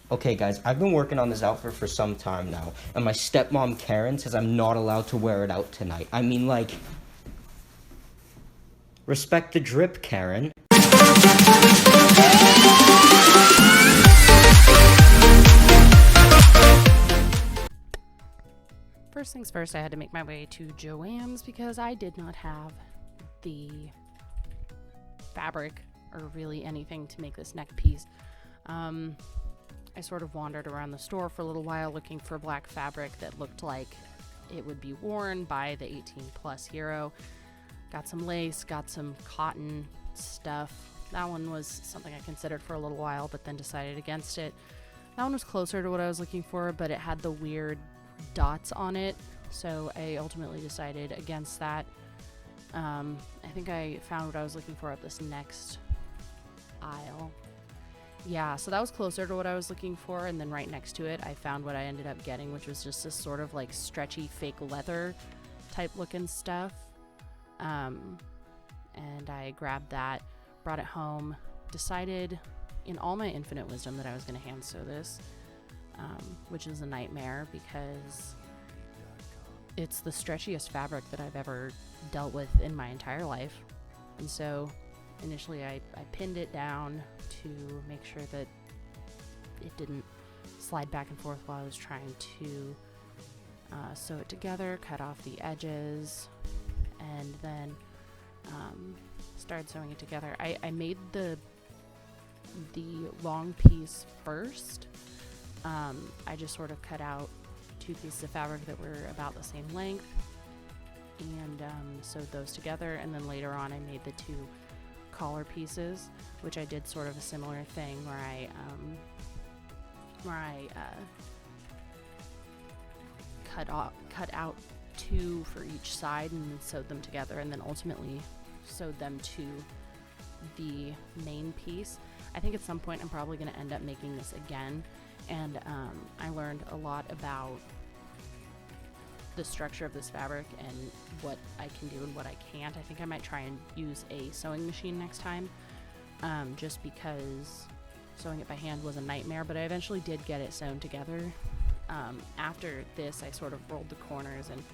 Okay, guys, I've been working on this outfit for some time now, and my stepmom Karen says I'm not allowed to wear it out tonight. I mean, like, respect the drip, Karen. First things first, I had to make my way to Joann's because I did not have the fabric or really anything to make this neck piece. I sort of wandered around the store for a little while looking for black fabric that looked like it would be worn by the 18 plus hero. Got some lace, got some cotton stuff. That one was something I considered for a little while, but then decided against it. That one was closer to what I was looking for, but it had the weird dots on it, so I ultimately decided against that. I think I found what I was looking for at this next aisle. Yeah, so that was closer to what I was looking for, and then right next to it I found what I ended up getting, which was just this sort of like stretchy fake leather type looking stuff. And I grabbed that, brought it home, decided in all my infinite wisdom that I was going to hand sew this, which is a nightmare because it's the stretchiest fabric that I've ever dealt with in my entire life. And so initially I pinned it down to make sure that it didn't slide back and forth while I was trying to sew it together, cut off the edges, and then started sewing it together. I made the long piece first. I just sort of cut out two pieces of fabric that were about the same length and sewed those together, and then later on I made the two collar pieces, which I did sort of a similar thing where I cut out two for each side and then sewed them together, and then ultimately sewed them to the main piece. I think at some point I'm probably going to end up making this again, and I learned a lot about the structure of this fabric and what I can do and what I can't. I think I might try and use a sewing machine next time, just because sewing it by hand was a nightmare, but I eventually did get it sewn together. After this, I sort of rolled the corners and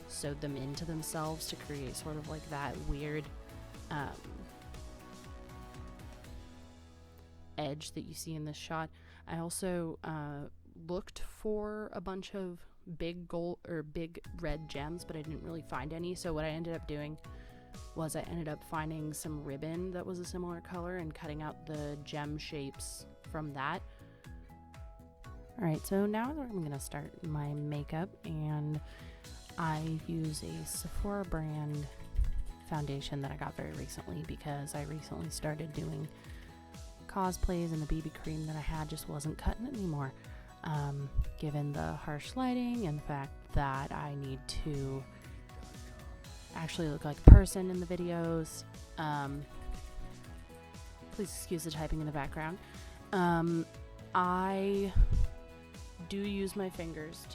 sewed them into themselves to create sort of like that weird edge that you see in this shot. I also looked for a bunch of big gold or big red gems, but I didn't really find any. So what I ended up doing was I ended up finding some ribbon that was a similar color and cutting out the gem shapes from that. Alright, so now I'm going to start my makeup, and I use a Sephora brand foundation that I got very recently because I recently started doing cosplays, and the BB cream that I had just wasn't cutting it anymore. Given the harsh lighting and the fact that I need to actually look like a person in the videos. Please excuse the typing in the background. I do use my fingers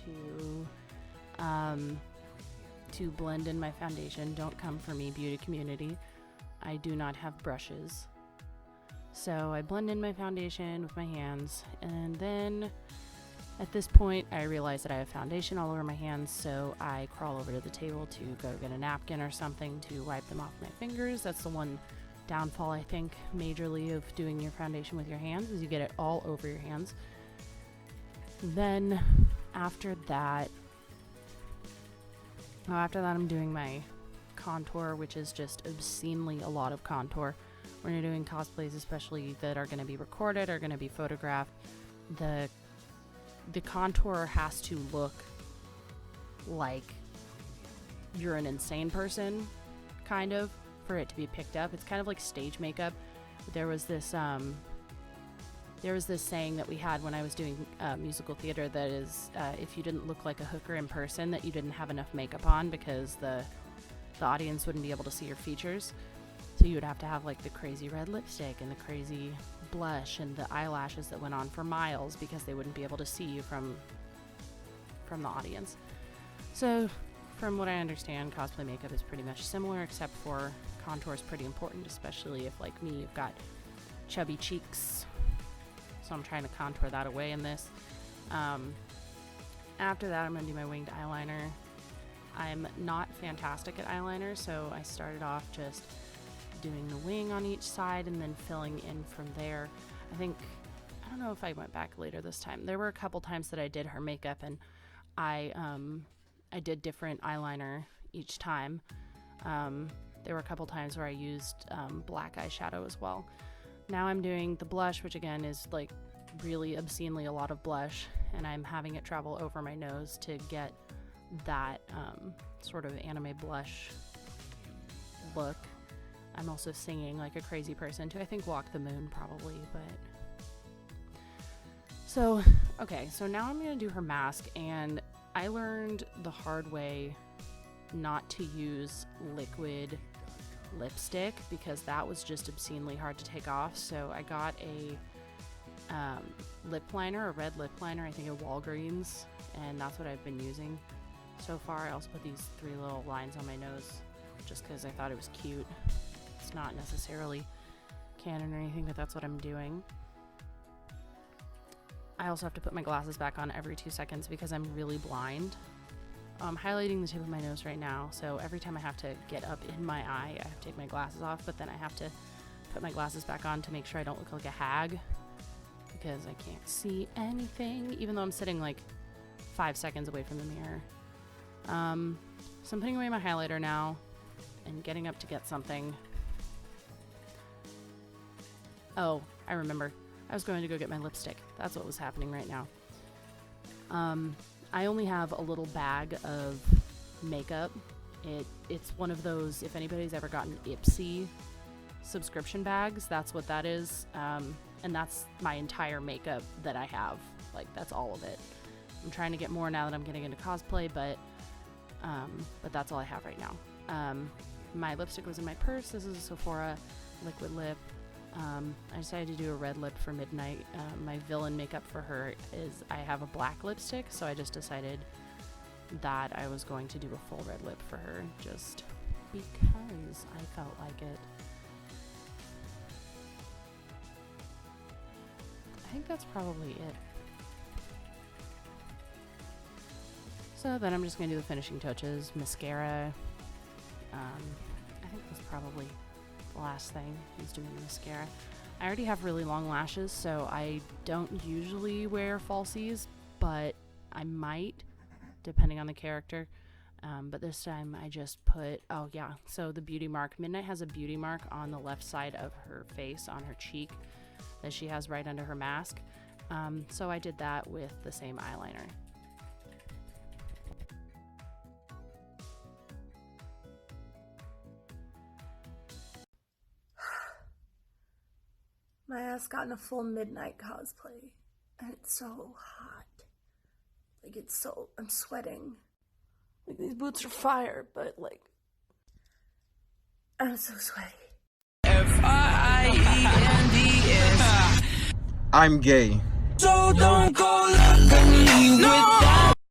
to blend in my foundation. Don't come for me, beauty community. I do not have brushes. So I blend in my foundation with my hands, and then at this point I realize that I have foundation all over my hands, so I crawl over to the table to go get a napkin or something to wipe them off my fingers. That's the one downfall, I think, majorly of doing your foundation with your hands, is you get it all over your hands. Then after that I'm doing my contour, which is just obscenely a lot of contour. When you're doing cosplays, especially that are going to be recorded or going to be photographed, the contour has to look like you're an insane person, kind of, for it to be picked up. It's kind of like stage makeup. There was this saying that we had when I was doing musical theater that is, if you didn't look like a hooker in person, that you didn't have enough makeup on, because the audience wouldn't be able to see your features. So you would have to have like the crazy red lipstick and the crazy blush and the eyelashes that went on for miles, because they wouldn't be able to see you from the audience. So from what I understand, cosplay makeup is pretty much similar, except for contour is pretty important, especially if, like me, you've got chubby cheeks. so I'm trying to contour that away in this. After that, I'm going to do my winged eyeliner. I'm not fantastic at eyeliner, so I started off just doing the wing on each side and then filling in from there. I don't know if I went back later this time. There were a couple times that I did her makeup, and I did different eyeliner each time. There were a couple times where I used black eyeshadow as well. Now I'm doing the blush, which again is like really obscenely a lot of blush, and I'm having it travel over my nose to get that sort of anime blush look. I'm also singing like a crazy person too. I think Walk the Moon probably, but so okay, so now I'm gonna do her mask, and I learned the hard way not to use liquid lipstick because that was just obscenely hard to take off. So I got a lip liner, a red lip liner, I think at Walgreens, and that's what I've been using so far. I also put these 3 little lines on my nose just because I thought it was cute. It's not necessarily canon or anything, but that's what I'm doing. I also have to put my glasses back on every 2 seconds because I'm really blind. I'm highlighting the tip of my nose right now, so every time I have to get up in my eye, I have to take my glasses off, but then I have to put my glasses back on to make sure I don't look like a hag because I can't see anything, even though I'm sitting like 5 seconds away from the mirror. So I'm putting away my highlighter now and getting up to get something. Oh, I remember. I was going to go get my lipstick. That's what was happening right now. I only have a little bag of makeup. It's one of those, if anybody's ever gotten Ipsy subscription bags, that's what that is. And that's my entire makeup that I have. Like, that's all of it. I'm trying to get more now that I'm getting into cosplay, but that's all I have right now. My lipstick was in my purse. This is a Sephora liquid lip. I decided to do a red lip for midnight. My villain makeup for her is I have a black lipstick, so I just decided that I was going to do a full red lip for her just because I felt like it. I think that's probably it. So then I'm just going to do the finishing touches. Mascara. I think that's probably the last thing is doing the mascara. I already have really long lashes, so I don't usually wear falsies, but I might, depending on the character. But this time I just put, oh yeah, so the beauty mark. Midnight has a beauty mark on the left side of her face, on her cheek, that she has right under her mask. So I did that with the same eyeliner. My ass got in a full midnight cosplay, and it's so hot. Like, I'm sweating. Like, these boots are fire, but, like, I'm so sweaty. I'm gay. So don't go look at me with that.